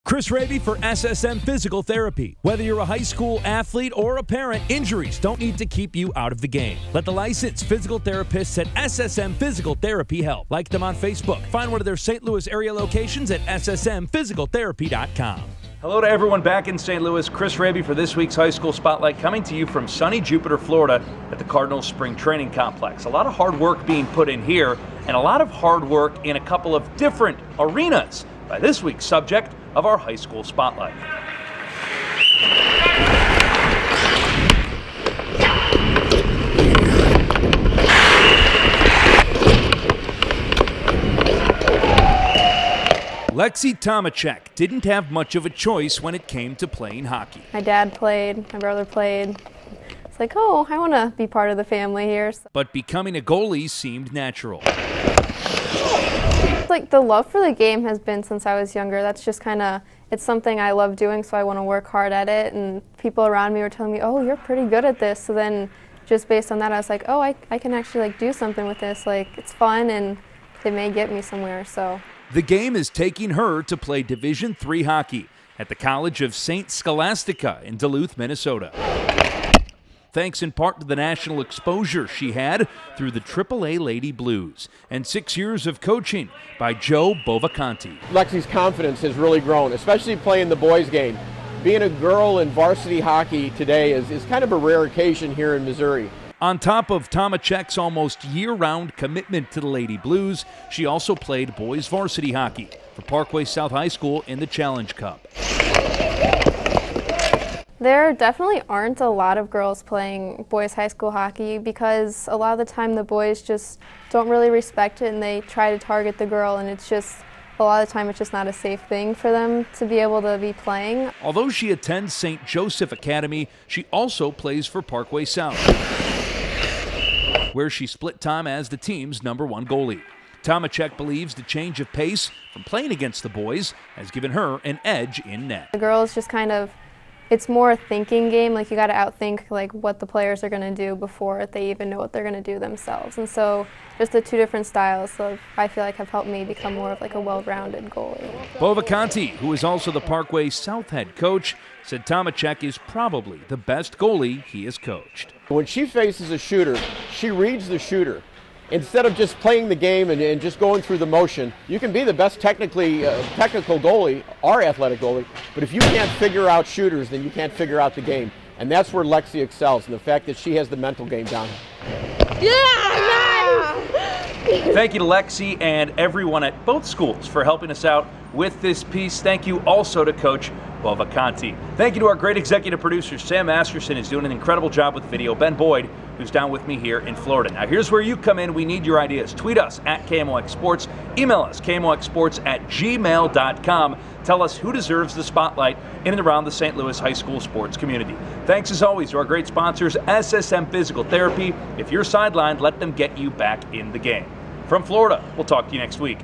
Chris Hrabe for SSM Physical Therapy. Whether you're a high school athlete or a parent, injuries don't need to keep you out of the game. Let the licensed physical therapists at SSM Physical Therapy help. Like them on Facebook. Find one of their St. Louis area locations at ssmphysicaltherapy.com. Hello to everyone back in St. Louis. Chris Hrabe for this week's High School Spotlight, coming to you from sunny Jupiter, Florida at the Cardinals Spring Training Complex. A lot of hard work being put in here and a lot of hard work in a couple of different arenas by this week's subject of our High School Spotlight. Lexi Thomeczek didn't have much of a choice when it came to playing hockey. My dad played, my brother played. It's like, oh, I want to be part of the family here. But becoming a goalie seemed natural. Like, the love for the game has been since I was younger. That's just kind of, it's something I love doing, so I want to work hard at it. And people around me were telling me, oh, you're pretty good at this. So then just based on that, I was like, oh, I can actually do something with this. Like, it's fun and it may get me somewhere, so. The game is taking her to play Division III hockey at the College of St. Scholastica in Duluth, Minnesota. Thanks in part to the national exposure she had through the AAA Lady Blues and 6 years of coaching by Joe Bovacanti. Lexi's confidence has really grown, especially playing the boys' game. Being a girl in varsity hockey today is kind of a rare occasion here in Missouri. On top of Thomeczek's almost year-round commitment to the Lady Blues, she also played boys varsity hockey for Parkway South High School in the Challenge Cup. There definitely aren't a lot of girls playing boys high school hockey because a lot of the time the boys just don't really respect it and they try to target the girl, and it's just, a lot of the time it's just not a safe thing for them to be able to be playing. Although she attends St. Joseph Academy, she also plays for Parkway South, where she split time as the team's #1 goalie. Thomeczek believes the change of pace from playing against the boys has given her an edge in net. The girls just kind of, it's more a thinking game. Like, you got to outthink like what the players are going to do before they even know what they're going to do themselves. And so just the two different styles of, I feel like, have helped me become more of like a well-rounded goalie. Bovacanti, who is also the Parkway South head coach, said Thomeczek is probably the best goalie he has coached. When she faces a shooter, she reads the shooter. Instead of just playing the game and just going through the motion, you can be the best technical goalie or athletic goalie, but if you can't figure out shooters, then you can't figure out the game. And that's where Lexi excels, and the fact that she has the mental game down. Yeah! Thank you to Lexi and everyone at both schools for helping us out with this piece. Thank you also to Coach Bovacanti. Thank you to our great executive producer, Sam Masterson, who's doing an incredible job with video. Ben Boyd, who's down with me here in Florida. Now, here's where you come in. We need your ideas. Tweet us at KMOX Sports. Email us, KMOXsports@gmail.com. Tell us who deserves the spotlight in and around the St. Louis high school sports community. Thanks, as always, to our great sponsors, SSM Physical Therapy. If you're sidelined, let them get you back in the game. From Florida, we'll talk to you next week.